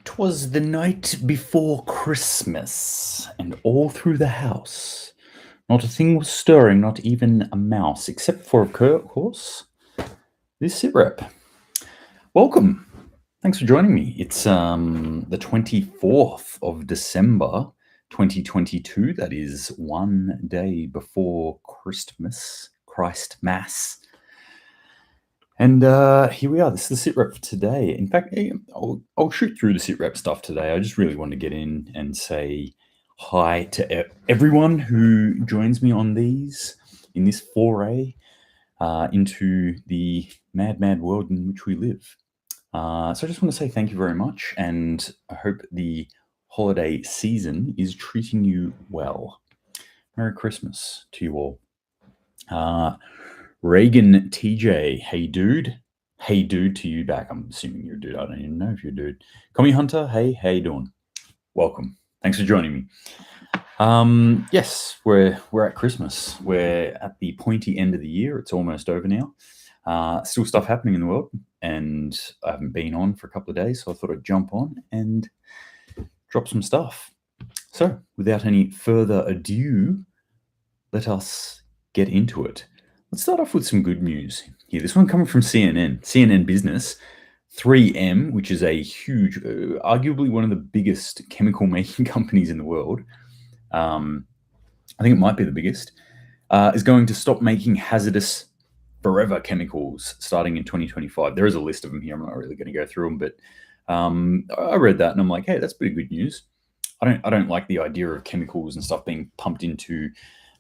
'Twas the night before Christmas, and all through the house not a thing was stirring, not even a mouse, except for, of course, this SitRep. Welcome. Thanks for joining me. It's the 24th of December, 2022. That is one day before Christmas, Christmas. And here we are. This is the SitRep for today. In fact, I'll shoot through the SitRep stuff today. I just really wanted to get in and say hi to everyone who joins me on these, in this foray into the mad, mad world in which we live. So I just want to say thank you very much, and I hope the holiday season is treating you well. Merry Christmas to you all. Reagan TJ, hey dude. Hey dude to you back. I'm assuming you're a dude. I don't even know if you're a dude. Commie Hunter, hey, how you doing? Welcome. Thanks for joining me. Yes, we're at Christmas. We're at the pointy end of the year. It's almost over now. Still stuff happening in the world, and I haven't been on for a couple of days, so I thought I'd jump on and drop some stuff. So, without any further ado, let us get into it. Let's start off with some good news here. This one coming from CNN Business. 3M, which is a huge, arguably one of the biggest chemical making companies in the world, I think it might be the biggest, is going to stop making hazardous forever chemicals starting in 2025. There is a list of them here. I'm not really going to go through them, but I read that and I'm like, hey, that's pretty good news. I don't like the idea of chemicals and stuff being pumped into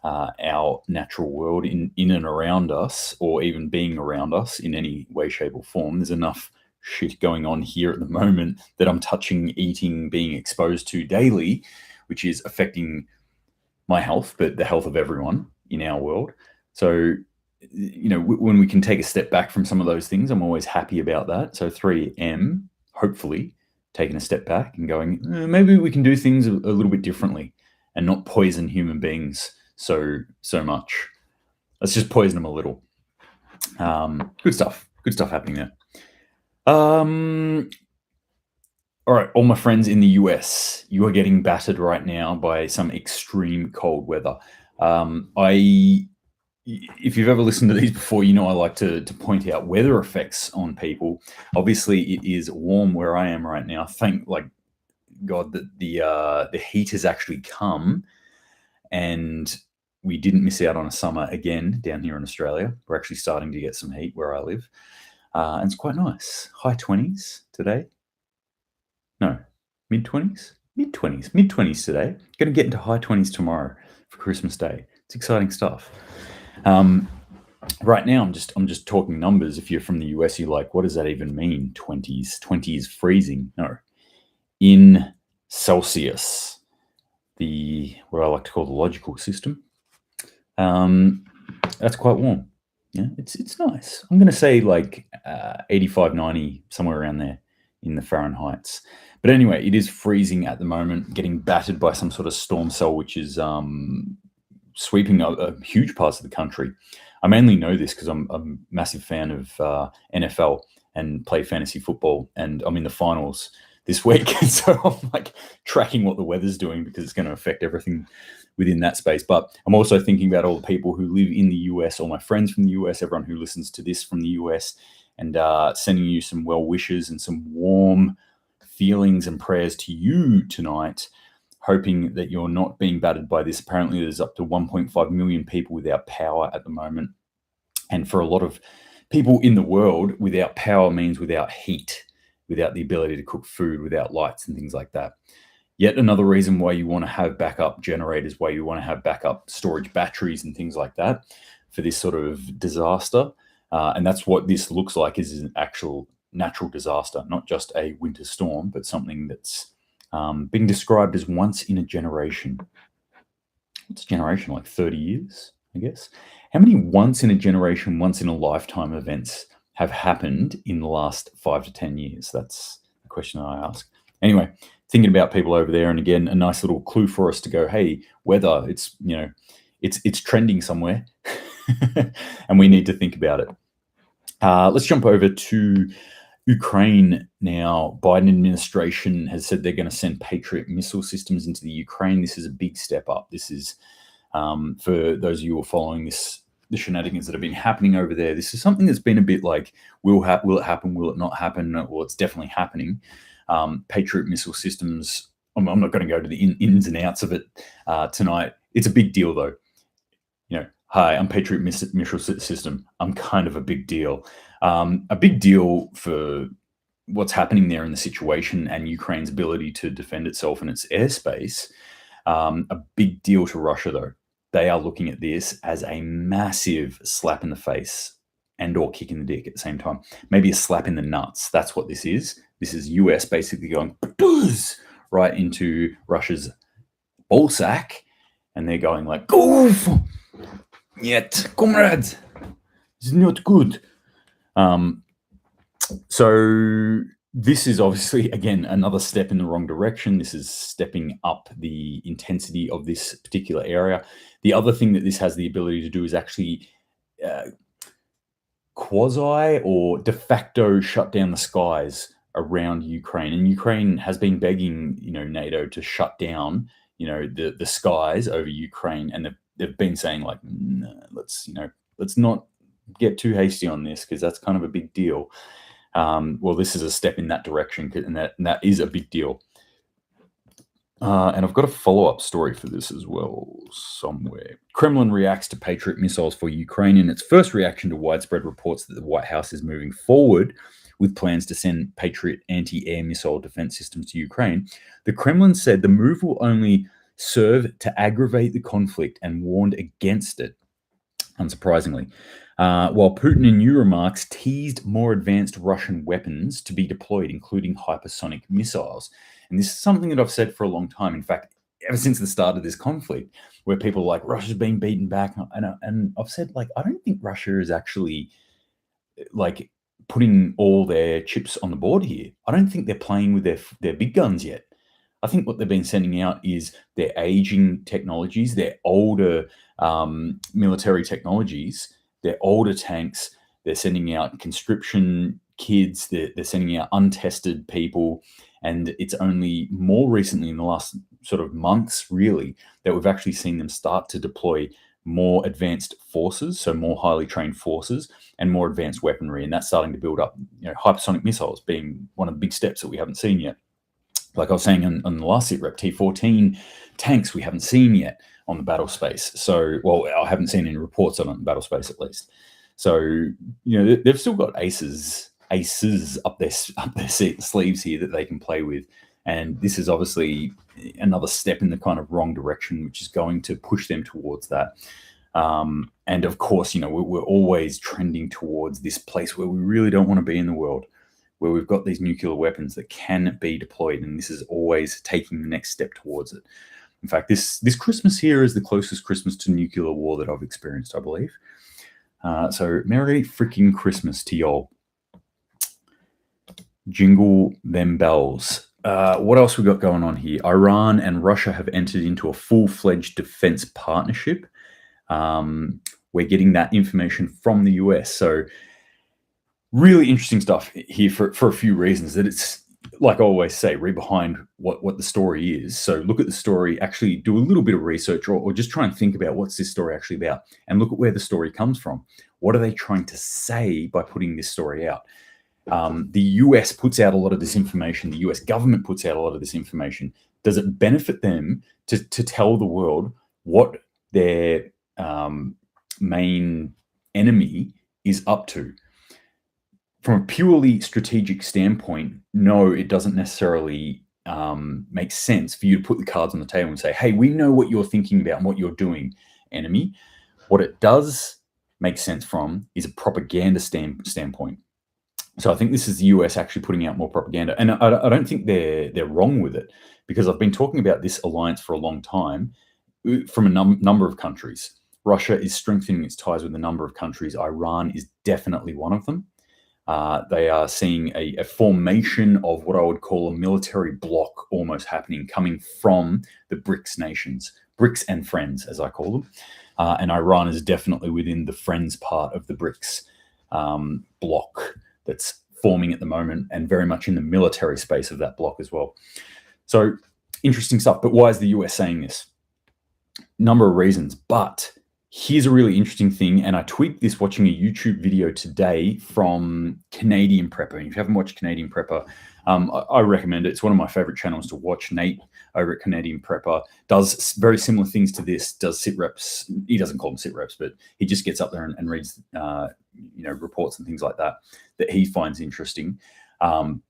our natural world in and around us, or even being around us in any way, shape, or form. There's enough shit going on here at the moment that I'm touching, eating, being exposed to daily, which is affecting my health, but the health of everyone in our world. So, you know, when we can take a step back from some of those things, I'm always happy about that. So 3M, hopefully, taking a step back and going, maybe we can do things a little bit differently and not poison human beings so much. Let's just poison them a little. Good stuff happening there. All right, all my friends in the US, you are getting battered right now by some extreme cold weather. If you've ever listened to these before, you know I like to point out weather effects on people. Obviously, it is warm where I am right now. Thank God that the heat has actually come, and we didn't miss out on a summer again down here in Australia. We're actually starting to get some heat where I live. And it's quite nice. High 20s today. No, mid-20s? Mid-20s today. Going to get into high 20s tomorrow for Christmas Day. It's exciting stuff. Right now, I'm just talking numbers. If you're from the US, you're like, what does that even mean? 20s freezing. No. In Celsius, what I like to call the logical system, that's quite warm. Yeah, it's nice. I'm going to say like 85, 90, somewhere around there in the Fahrenheits. But anyway, it is freezing at the moment, getting battered by some sort of storm cell, which is sweeping a huge parts of the country. I mainly know this because I'm a massive fan of NFL and play fantasy football, and I'm in the finals this week. So I'm like tracking what the weather's doing because it's going to affect everything within that space. But I'm also thinking about all the people who live in the US, all my friends from the US, everyone who listens to this from the US, and sending you some well wishes and some warm feelings and prayers to you tonight, hoping that you're not being battered by this. Apparently there's up to 1.5 million people without power at the moment. And for a lot of people in the world, without power means without heat, without the ability to cook food, without lights and things like that. Yet another reason why you want to have backup generators, why you want to have backup storage batteries and things like that for this sort of disaster. And that's what this looks like, is an actual natural disaster, not just a winter storm, but something that's being described as once in a generation. What's a generation? Like 30 years, I guess? How many once in a generation, once in a lifetime events have happened in the last 5 to 10 years? That's the question I ask. Anyway, thinking about people over there, and again, a nice little clue for us to go, hey, weather, it's trending somewhere and we need to think about it. Let's jump over to Ukraine now, Biden administration has said they're going to send Patriot missile systems into the Ukraine. This is a big step up. This is, for those of you who are following this, the shenanigans that have been happening over there, this is something that's been a bit like, will it happen? Will it not happen? Well, it's definitely happening. Patriot missile systems, I'm not going to go to the ins and outs of it tonight. It's a big deal, though. Hi, I'm Patriot Missile System. I'm kind of a big deal. A big deal for what's happening there in the situation and Ukraine's ability to defend itself in its airspace. A big deal to Russia, though. They are looking at this as a massive slap in the face and or kick in the dick at the same time. Maybe a slap in the nuts. That's what this is. This is US basically going right into Russia's ballsack, and they're going like, "Goof! Yet, comrades, it's not good." So this is obviously, again, another step in the wrong direction. This is stepping up the intensity of this particular area. The other thing that this has the ability to do is actually quasi or de facto shut down the skies around Ukraine. And Ukraine has been begging, NATO to shut down, the skies over Ukraine, and they've been saying like, let's not get too hasty on this because that's kind of a big deal. Well, this is a step in that direction, and that is a big deal. And I've got a follow-up story for this as well somewhere. Kremlin reacts to Patriot missiles for Ukraine in its first reaction to widespread reports that the White House is moving forward with plans to send Patriot anti-air missile defense systems to Ukraine. The Kremlin said the move will only serve to aggravate the conflict and warned against it, unsurprisingly. While Putin, in new remarks, teased more advanced Russian weapons to be deployed, including hypersonic missiles. And this is something that I've said for a long time. In fact, ever since the start of this conflict, where people are like, Russia's being beaten back. And I've said, like, I don't think Russia is actually, like, putting all their chips on the board here. I don't think they're playing with their big guns yet. I think what they've been sending out is their aging technologies, their older military technologies, their older tanks. They're sending out conscription kids. They're sending out untested people. And it's only more recently, in the last sort of months, really, that we've actually seen them start to deploy more advanced forces, so more highly trained forces and more advanced weaponry. And that's starting to build up, hypersonic missiles being one of the big steps that we haven't seen yet. Like I was saying on the last SitRep, T-14 tanks we haven't seen yet on the battle space. So, well, I haven't seen any reports on it in battle space at least. So, they've still got aces up their sleeves here that they can play with. And this is obviously another step in the kind of wrong direction, which is going to push them towards that. And of course, we're always trending towards this place where we really don't want to be in the world, where we've got these nuclear weapons that can be deployed. And this is always taking the next step towards it. In fact, this Christmas here is the closest Christmas to nuclear war that I've experienced, I believe. So Merry freaking Christmas to y'all. Jingle them bells. What else we got going on here? Iran and Russia have entered into a full-fledged defense partnership. We're getting that information from the US. So really interesting stuff here for a few reasons. That it's, like I always say, read behind what the story is. So look at the story, actually do a little bit of research, or just try and think about what's this story actually about, and look at where the story comes from. What are they trying to say by putting this story out? The US puts out a lot of this information. The US government puts out a lot of this information. Does it benefit them to tell the world what their main enemy is up to? From a purely strategic standpoint, no, it doesn't necessarily make sense for you to put the cards on the table and say, hey, we know what you're thinking about and what you're doing, enemy. What it does make sense from is a propaganda standpoint. So I think this is the US actually putting out more propaganda. And I don't think they're wrong with it, because I've been talking about this alliance for a long time from a number of countries. Russia is strengthening its ties with a number of countries. Iran is definitely one of them. They are seeing a formation of what I would call a military bloc almost happening, coming from the BRICS nations, BRICS and friends, as I call them. And Iran is definitely within the friends part of the BRICS bloc that's forming at the moment, and very much in the military space of that bloc as well. So interesting stuff. But why is the US saying this? Number of reasons, but here's a really interesting thing, and I tweaked this watching a YouTube video today from Canadian Prepper. And if you haven't watched Canadian Prepper, I recommend it. It's one of my favorite channels to watch. Nate over at Canadian Prepper does very similar things to this, does SitReps. He doesn't call them SitReps, but he just gets up there and reads reports and things like that he finds interesting.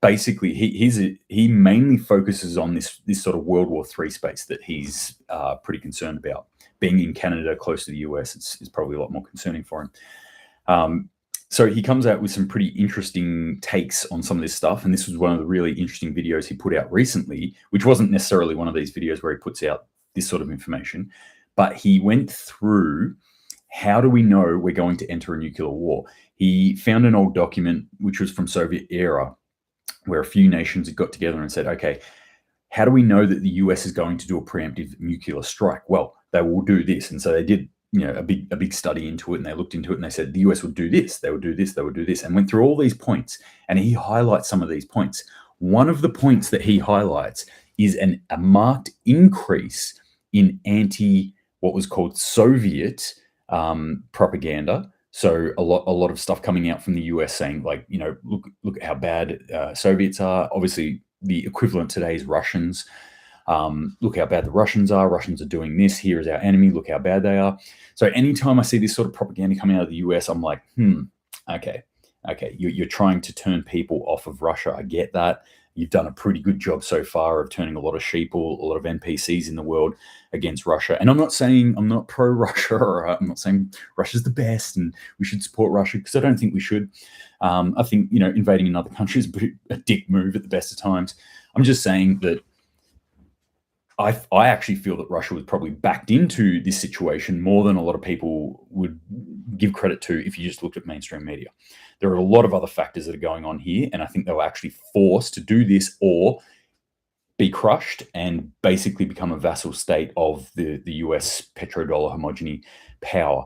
Basically, he mainly focuses on this sort of World War III space that he's pretty concerned about. Being in Canada, close to the US, it's probably a lot more concerning for him. So he comes out with some pretty interesting takes on some of this stuff. And this was one of the really interesting videos he put out recently, which wasn't necessarily one of these videos where he puts out this sort of information, but he went through, how do we know we're going to enter a nuclear war? He found an old document, which was from Soviet era, where a few nations had got together and said, okay, how do we know that the US is going to do a preemptive nuclear strike? Well, they will do this. And so they did a big study into it, and they looked into it, and they said the US would do this, they would do this, they would do this, and went through all these points. And he highlights some of these points. One of the points that he highlights is a marked increase in what was called Soviet propaganda. So a lot of stuff coming out from the US saying, like, look at how bad Soviets are. Obviously, the equivalent today is Russians. Look how bad the Russians are. Russians are doing this. Here is our enemy. Look how bad they are. So anytime I see this sort of propaganda coming out of the US, I'm like, okay. You're trying to turn people off of Russia. I get that. You've done a pretty good job so far of turning a lot of sheeple, a lot of NPCs in the world against Russia. And I'm not pro-Russia, or I'm not saying Russia's the best and we should support Russia, because I don't think we should. I think, invading another country is a dick move at the best of times. I'm just saying that I actually feel that Russia was probably backed into this situation more than a lot of people would give credit to if you just looked at mainstream media. There are a lot of other factors that are going on here, and I think they were actually forced to do this or be crushed and basically become a vassal state of the US petrodollar homogeny power.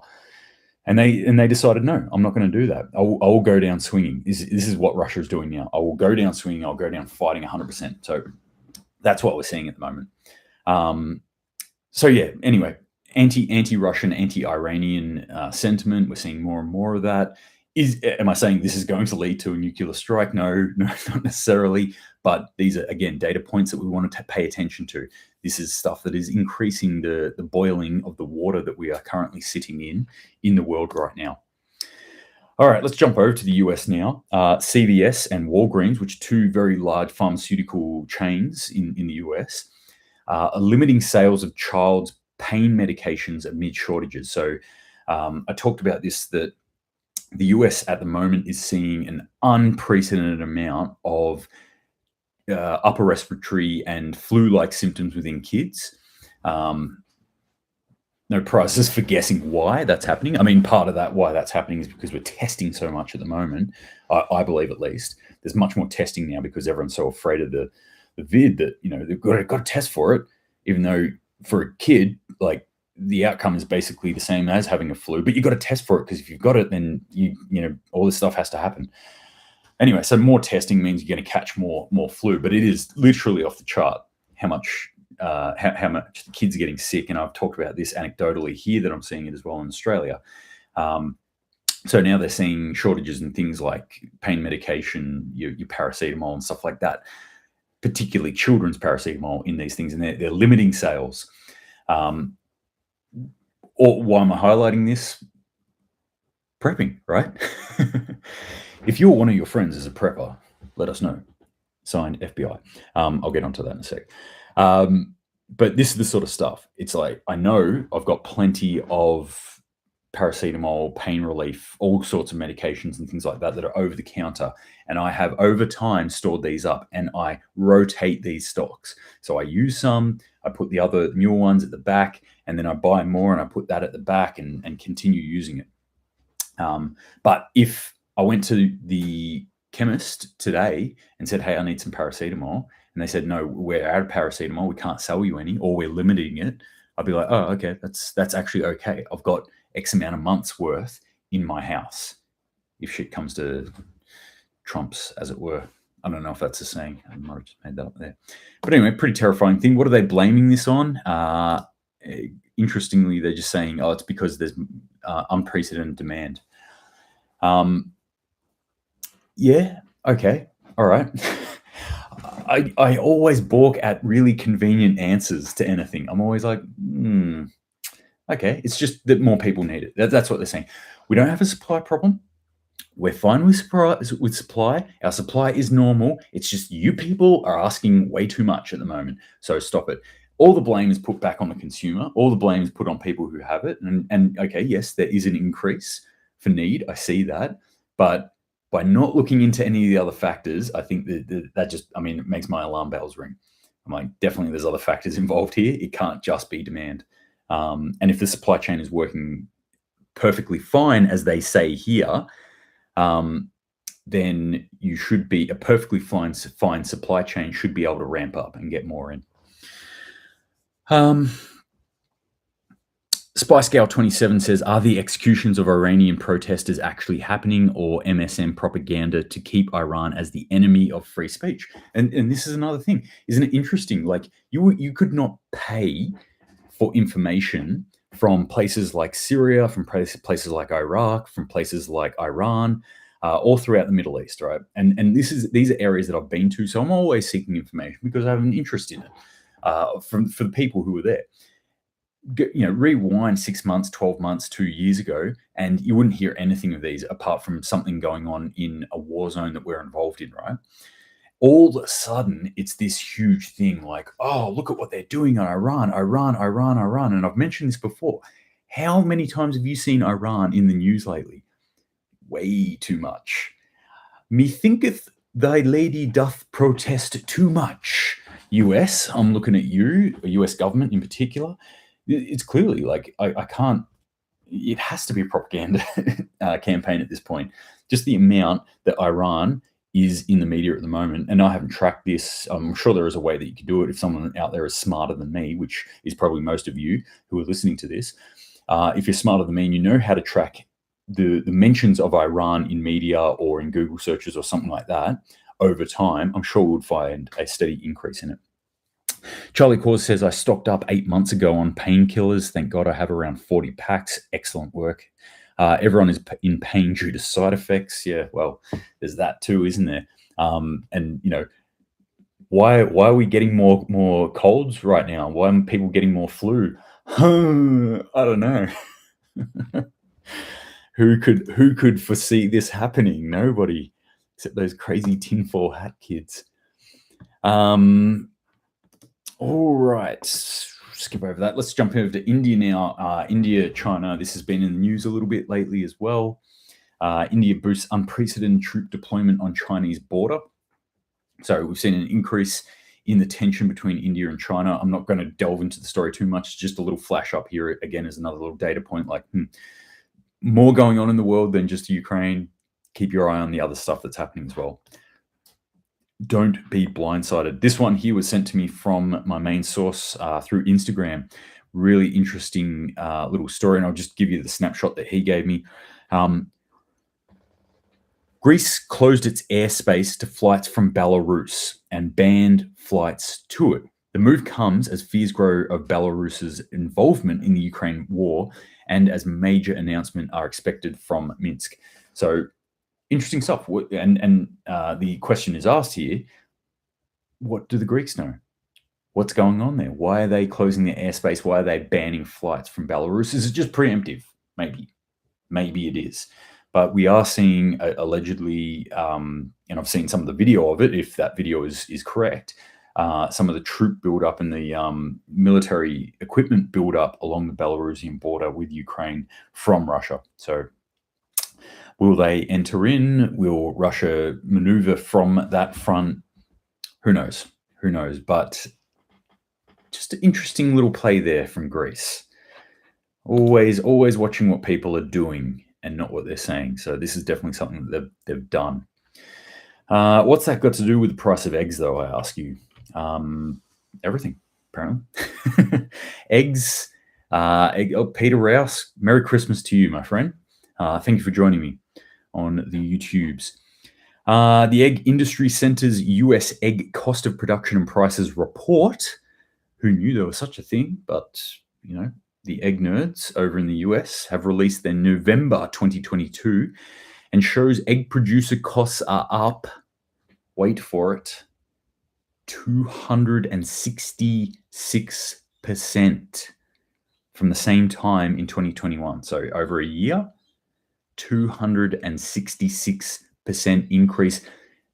And they decided, no, I'm not going to do that. I will go down swinging. This is what Russia is doing now. I will go down swinging. I'll go down fighting 100%. So that's what we're seeing at the moment. So yeah, anyway, anti-Russian, anti-Iranian sentiment. We're seeing more and more of that. Am I saying this is going to lead to a nuclear strike? No, not necessarily. But these are, again, data points that we want to pay attention to. This is stuff that is increasing the boiling of the water that we are currently sitting in the world right now. All right, let's jump over to the US now. CVS and Walgreens, which are two very large pharmaceutical chains in the US, are limiting sales of child's pain medications amid shortages. So I talked about this, that the US at the moment is seeing an unprecedented amount of upper respiratory and flu-like symptoms within kids. No prizes for guessing why that's happening. I mean, part of that, why that's happening, is because we're testing so much at the moment. I believe, at least, there's much more testing now because everyone's so afraid of the vid that, they've got to test for it, even though for a kid, like, the outcome is basically the same as having a flu, but you've got to test for it, because if you've got it, then all this stuff has to happen. Anyway, so more testing means you're going to catch more flu, but it is literally off the chart how much the kids are getting sick. And I've talked about this anecdotally here, that I'm seeing it as well in Australia. So now they're seeing shortages in things like pain medication, your paracetamol and stuff like that, particularly children's paracetamol in these things, and they're limiting sales. Or why am I highlighting this? Prepping, right? If you're one of your friends is a prepper, let us know. Signed, FBI. I'll get onto that in a sec. But this is the sort of stuff. It's like, I know I've got plenty of paracetamol, pain relief, all sorts of medications and things like that that are over the counter. And I have over time stored these up, and I rotate these stocks. So I use some, I put the other newer ones at the back, and then I buy more and I put that at the back and continue using it. But if I went to the chemist today and said, hey, I need some paracetamol, and they said, no, we're out of paracetamol, we can't sell you any, or we're limiting it, I'd be like, oh, okay, that's actually okay. I've got X amount of months worth in my house if shit comes to trumps, as it were. I don't know if that's a saying. I might have just made that up there. But anyway, pretty terrifying thing. What are they blaming this on? Interestingly, they're just saying, oh, it's because there's unprecedented demand. Yeah, okay, all right. I always balk at really convenient answers to anything. I'm always like, okay, it's just that more people need it. That's what they're saying. We don't have a supply problem. We're fine with supply. Our supply is normal. It's just you people are asking way too much at the moment. So stop it. All the blame is put back on the consumer. All the blame is put on people who have it. And okay, yes, there is an increase for need. I see that. But by not looking into any of the other factors, I think that just, I mean, it makes my alarm bells ring. I'm like, definitely there's other factors involved here. It can't just be demand. And if the supply chain is working perfectly fine, as they say here, then you should be a perfectly fine supply chain should be able to ramp up and get more in. SpyScale27 says, are the executions of Iranian protesters actually happening, or MSM propaganda to keep Iran as the enemy of free speech? And this is another thing. Isn't it interesting? Like you could not pay for information from places like Syria, from places like Iraq, from places like Iran, all throughout the Middle East, right? And these are areas that I've been to, so I'm always seeking information because I have an interest in it for the people who were there. Rewind 6 months, 12 months, 2 years ago, and you wouldn't hear anything of these apart from something going on in a war zone that we're involved in, right? All of a sudden, it's this huge thing like, oh, look at what they're doing on Iran. And I've mentioned this before. How many times have you seen Iran in the news lately? Way too much. Methinketh thy lady doth protest too much. US, I'm looking at you, the US government in particular. It's clearly like, I can't, it has to be a propaganda campaign at this point. Just the amount that Iran is in the media at the moment, and I haven't tracked this. I'm sure there is a way that you can do it if someone out there is smarter than me, which is probably most of you who are listening to this. If you're smarter than me and you know how to track the mentions of Iran in media or in Google searches or something like that over time, I'm sure we would find a steady increase in it. Charlie Cause says, I stocked up 8 months ago on painkillers. Thank God I have around 40 packs. Excellent work. Everyone is in pain due to side effects. Yeah, well, there's that too, isn't there? And why are we getting more colds right now? Why are people getting more flu? I don't know. Who could foresee this happening? Nobody, except those crazy tinfoil hat kids. All right, skip over that. Let's jump over to India now. India, China. This has been in the news a little bit lately as well. India boosts unprecedented troop deployment on Chinese border. So we've seen an increase in the tension between India and China. I'm not going to delve into the story too much. Just a little flash up here again as another little data point. Like more going on in the world than just Ukraine. Keep your eye on the other stuff that's happening as well. Don't be blindsided. This one here was sent to me from my main source through Instagram. Really interesting little story, and I'll just give you the snapshot that he gave me. Greece closed its airspace to flights from Belarus and banned flights to it. The move comes as fears grow of Belarus's involvement in the Ukraine war and as major announcements are expected from Minsk. So interesting stuff. And the question is asked here, what do the Greeks know? What's going on there? Why are they closing their airspace? Why are they banning flights from Belarus? Is it just preemptive? Maybe it is. But we are seeing allegedly, and I've seen some of the video of it, if that video is correct, some of the troop buildup and the military equipment buildup along the Belarusian border with Ukraine from Russia. So will they enter in? Will Russia maneuver from that front? Who knows? Who knows? But just an interesting little play there from Greece. Always watching what people are doing and not what they're saying. So this is definitely something that they've done. What's that got to do with the price of eggs, though, I ask you? Everything, apparently. Eggs. Peter Rouse, Merry Christmas to you, my friend. Thank you for joining me on the YouTubes. The Egg Industry Center's U.S. egg cost of production and prices report. Who knew there was such a thing? But, the egg nerds over in the US have released their November 2022 and shows egg producer costs are up, wait for it, 266% from the same time in 2021. So over a year, 266% increase,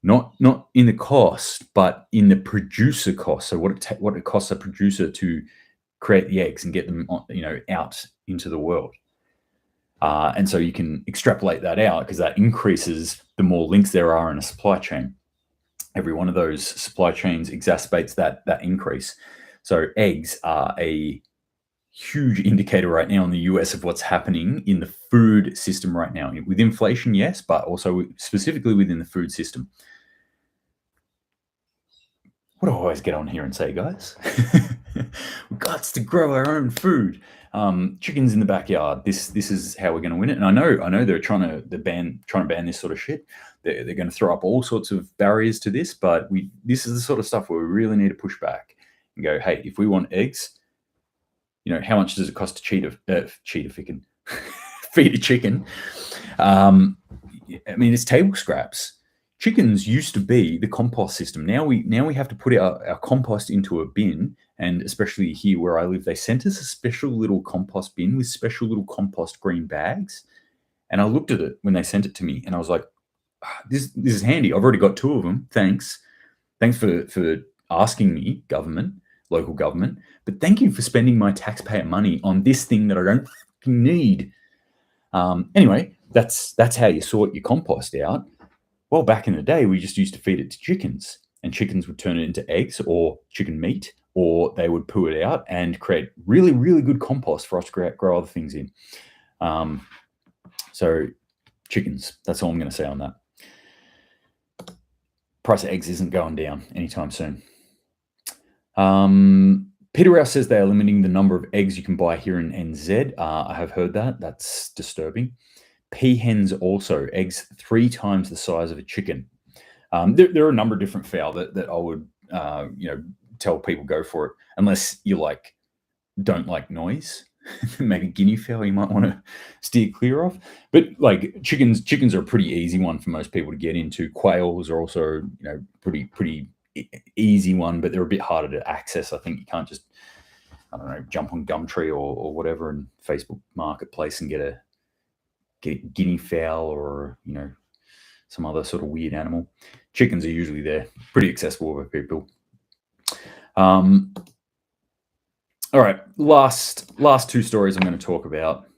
not in the cost, but in the producer cost. So what it costs a producer to create the eggs and get them, out into the world. And so you can extrapolate that out because that increases the more links there are in a supply chain. Every one of those supply chains exacerbates that increase. So eggs are a huge indicator right now in the US of what's happening in the food system right now. With inflation, yes, but also specifically within the food system. What do I always get on here and say, guys? We've got to grow our own food. Chickens in the backyard. This is how we're going to win it. And I know they're trying to ban this sort of shit. They're going to throw up all sorts of barriers to this, but this is the sort of stuff where we really need to push back and go, hey, if we want eggs, how much does it cost to feed a chicken? It's table scraps. Chickens used to be the compost system. Now we have to put our compost into a bin, and especially here where I live, they sent us a special little compost bin with special little compost green bags. And I looked at it when they sent it to me, and I was like, "This is handy. I've already got 2 of them. Thanks for asking me, local government. But thank you for spending my taxpayer money on this thing that I don't fucking need." Anyway, that's how you sort your compost out. Well, back in the day, we just used to feed it to chickens, and chickens would turn it into eggs or chicken meat, or they would poo it out and create really, really good compost for us to grow other things in. So chickens, that's all I'm going to say on that. Price of eggs isn't going down anytime soon. Peter Rouse says they are limiting the number of eggs you can buy here in NZ. I have heard that. That's disturbing. Peahens also, eggs 3 times the size of a chicken. There are a number of different fowl that I would, tell people go for it, unless you don't like noise. Maybe guinea fowl you might want to steer clear of. But chickens are a pretty easy one for most people to get into. Quails are also, pretty easy one, but they're a bit harder to access. I think you can't just, jump on Gumtree or whatever in Facebook Marketplace and get guinea fowl or some other sort of weird animal. Chickens are usually there, pretty accessible for people. All right, last 2 stories I'm going to talk about.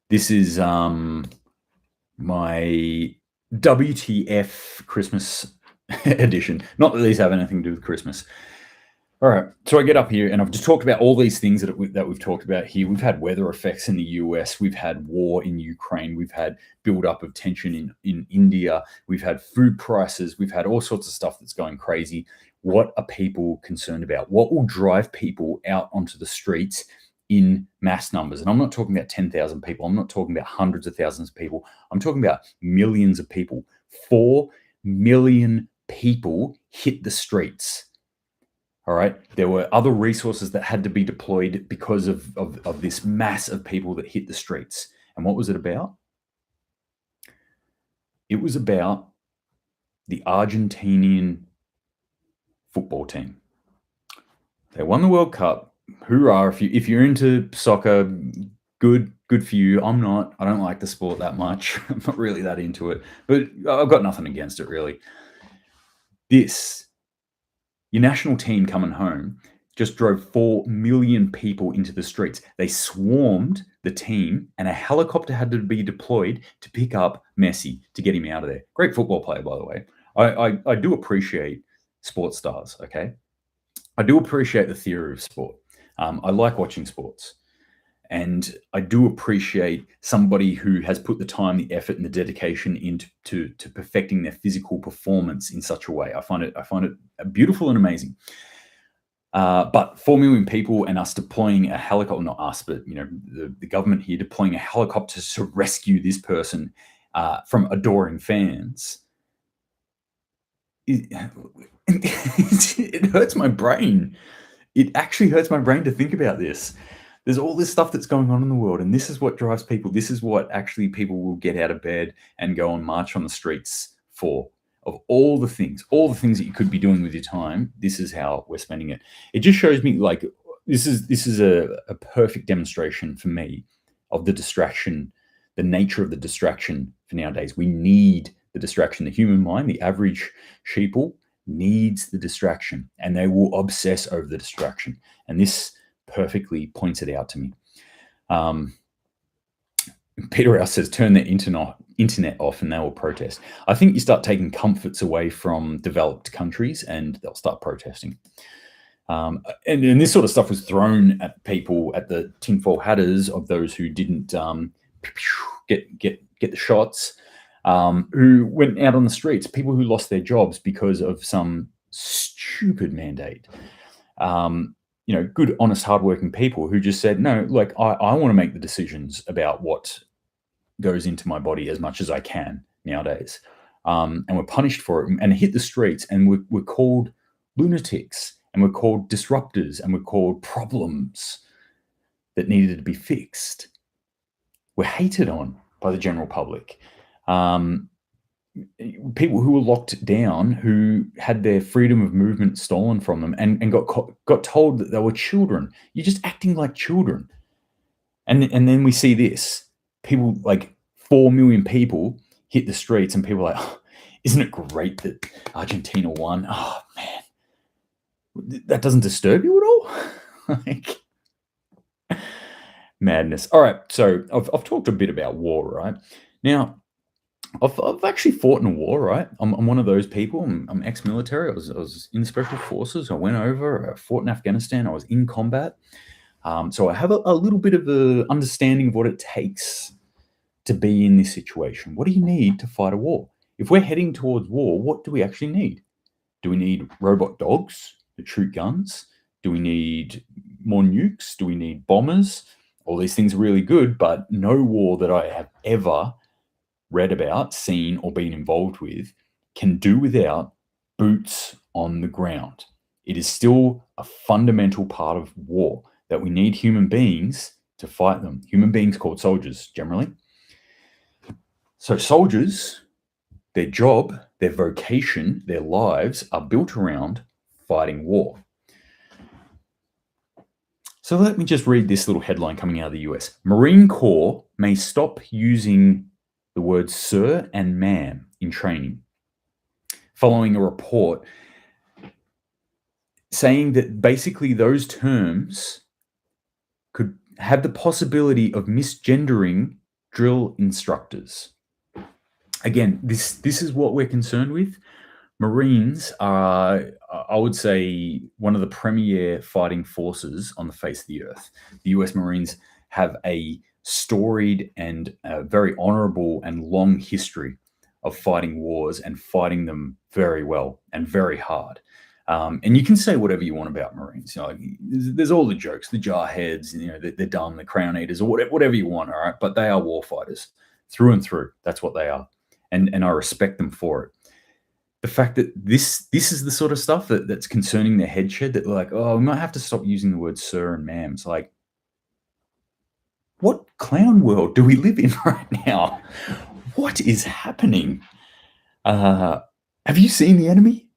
This is my WTF Christmas edition. Not that these have anything to do with Christmas. All right, so I get up here and I've just talked about all these things that we've talked about here. We've had weather effects in the US. We've had war in Ukraine. We've had build-up of tension in India. We've had food prices. We've had all sorts of stuff that's going crazy. What are people concerned about? What will drive people out onto the streets in mass numbers? And I'm not talking about 10,000 people. I'm not talking about hundreds of thousands of people. I'm talking about millions of people. 4 million people hit the streets. All right. There were other resources that had to be deployed because of this mass of people that hit the streets. And what was it about? It was about the Argentinian football team. They won the World Cup. Hoorah. If you're into soccer, good for you. I'm not. I don't like the sport that much. I'm not really that into it. But I've got nothing against it, really. Your national team coming home just drove 4 million people into the streets. They swarmed the team, and a helicopter had to be deployed to pick up Messi to get him out of there. Great football player, by the way. I do appreciate sports stars, okay? I do appreciate the theory of sport. I like watching sports. And I do appreciate somebody who has put the time, the effort, and the dedication into perfecting their physical performance in such a way. I find it beautiful and amazing. But 4 million people and us deploying a helicopter, not us, but the government here deploying a helicopter to rescue this person from adoring fans. it hurts my brain. It actually hurts my brain to think about this. There's all this stuff that's going on in the world, and this is what drives people. This is what actually people will get out of bed and go and march on the streets for. Of all the things that you could be doing with your time, this is how we're spending it. It just shows me, like, this is a perfect demonstration for me of the distraction, the nature of the distraction for nowadays. We need the distraction. The human mind, the average sheeple, needs the distraction, and they will obsess over the distraction. And this perfectly points it out to me. Peter Rouse says, turn the internet off and they will protest. I think you start taking comforts away from developed countries and they'll start protesting. And this sort of stuff was thrown at people, at the tinfoil hatters of those who didn't get the shots, who went out on the streets, people who lost their jobs because of some stupid mandate. Good, honest, hardworking people who just said, no, like, I want to make the decisions about what goes into my body as much as I can nowadays. And we're punished for it and hit the streets, and we're called lunatics, and we're called disruptors, and we're called problems that needed to be fixed. We're hated on by the general public. People who were locked down, who had their freedom of movement stolen from them, and got told that they were children. You're just acting like children. And then we see this. People, like 4 million people hit the streets, and people are like, oh, isn't it great that Argentina won? Oh, man. That doesn't disturb you at all? Like, madness. All right, so I've talked a bit about war, right? Now, I've actually fought in a war, right? I'm one of those people. I'm ex-military. I was in special forces. I went over. I fought in Afghanistan. I was in combat. So I have a little bit of an understanding of what it takes to be in this situation. What do you need to fight a war? If we're heading towards war, what do we actually need? Do we need robot dogs that shoot guns? Do we need more nukes? Do we need bombers? All these things are really good, but no war that I have ever read about, seen, or been involved with can do without boots on the ground. It is still a fundamental part of war that we need human beings to fight them. Human beings called soldiers, generally. So soldiers, their job, their vocation, their lives are built around fighting war. So let me just read this little headline coming out of the US. Marine Corps may stop using the words sir and ma'am in training, following a report saying that basically those terms could have the possibility of misgendering drill instructors. Again, this is what we're concerned with. Marines are, I would say, one of the premier fighting forces on the face of the earth. The US Marines have a storied and very honorable and long history of fighting wars and fighting them very well and very hard. And you can say whatever you want about Marines. There's all the jokes, the jarheads, they're dumb, the crown eaters, or whatever you want, all right? But they are war fighters through and through. That's what they are. And I respect them for it. The fact that this is the sort of stuff that's concerning their headshed, that like, oh, we might have to stop using the word sir and ma'am. It's like, what clown world do we live in right now? What is happening? Have you seen the enemy?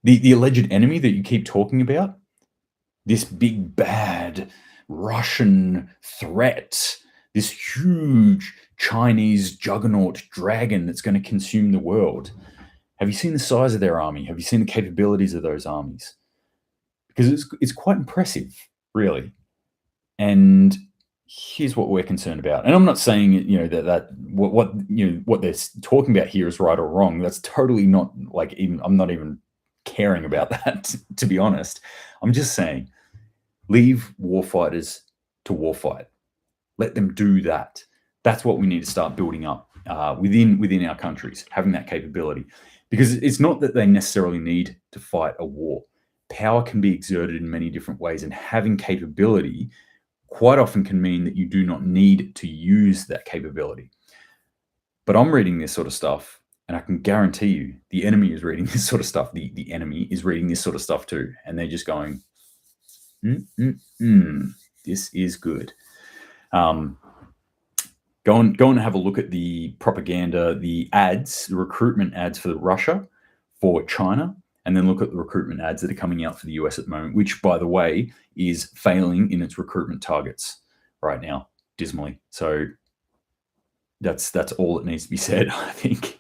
The alleged enemy that you keep talking about? This big, bad Russian threat, this huge Chinese juggernaut dragon that's going to consume the world. Have you seen the size of their army? Have you seen the capabilities of those armies? Because it's quite impressive, really. And here's what we're concerned about. And I'm not saying, that what they're talking about here is right or wrong. That's totally not I'm not even caring about that, to be honest. I'm just saying, leave warfighters to warfight. Let them do that. That's what we need to start building up within our countries, having that capability. Because it's not that they necessarily need to fight a war. Power can be exerted in many different ways, and having capability quite often can mean that you do not need to use that capability. But I'm reading this sort of stuff, And I can guarantee you the enemy is reading this sort of stuff. The enemy is reading this sort of stuff too. And they're just going, this is good. Go and have a look at the propaganda, the ads, the recruitment ads for Russia, for China, and then look at the recruitment ads that are coming out for the US at the moment, which, by the way, is failing in its recruitment targets right now, dismally. So that's all that needs to be said, I think.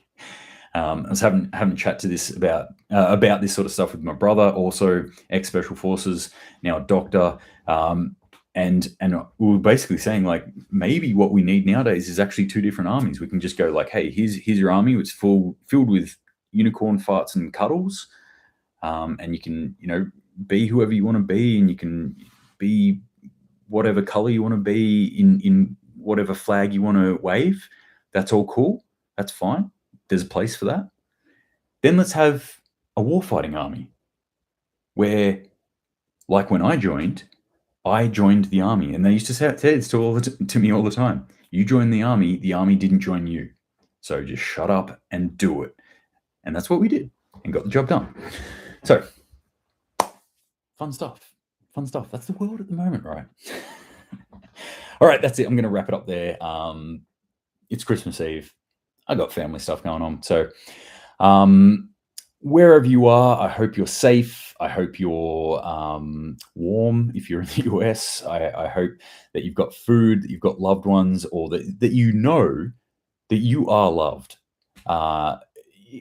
I was having a chat to this about this sort of stuff with my brother, also ex-special forces, now a doctor, and we were basically saying, like, maybe what we need nowadays is actually two different armies. We can just go like, hey, here's your army. It's filled with unicorn farts and cuddles, and you can, be whoever you want to be, and you can be whatever color you want to be in whatever flag you want to wave. That's all cool. That's fine. There's a place for that. Then let's have a warfighting army where, like when I joined the army, and they used to say it to me all the time. You joined the army didn't join you. So just shut up and do it. And that's what we did and got the job done. So fun stuff. That's the world at the moment, right? All right, that's it. I'm going to wrap it up there. It's Christmas Eve. I got family stuff going on. So wherever you are, I hope you're safe. I hope you're warm if you're in the US. I hope that you've got food, that you've got loved ones, or that you know that you are loved.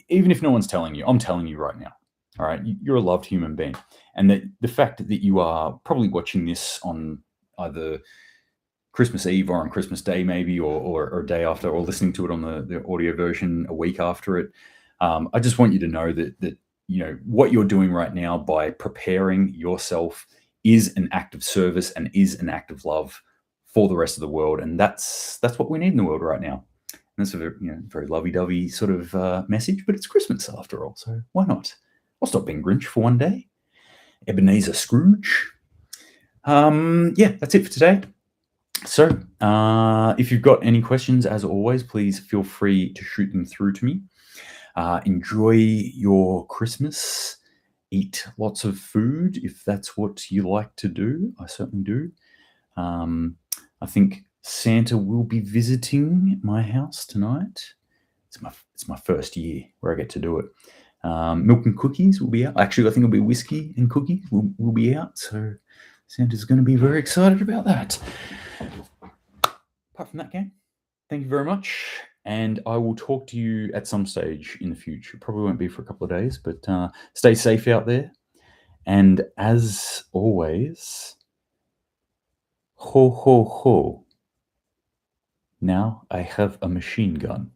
Even if no one's telling you, I'm telling you right now. All right, you're a loved human being. And that the fact that you are probably watching this on either Christmas Eve or on Christmas Day maybe, or a day after, or listening to it on the audio version a week after it. I just want you to know that what you're doing right now by preparing yourself is an act of service and is an act of love for the rest of the world, and that's what we need in the world right now. And that's a very lovey-dovey sort of message, but it's Christmas after all, so why not? I'll stop being Grinch for one day. Ebenezer Scrooge. Yeah, that's it for today. So if you've got any questions, as always, please feel free to shoot them through to me. Enjoy your Christmas. Eat lots of food if that's what you like to do. I certainly do. I think Santa will be visiting my house tonight. It's my first year where I get to do it. Milk and cookies will be out. Actually, I think it'll be whiskey and cookies will be out. So Santa's going to be very excited about that. Apart from that, gang, thank you very much. And I will talk to you at some stage in the future. Probably won't be for a couple of days, but stay safe out there. And as always, ho, ho, ho. Now I have a machine gun.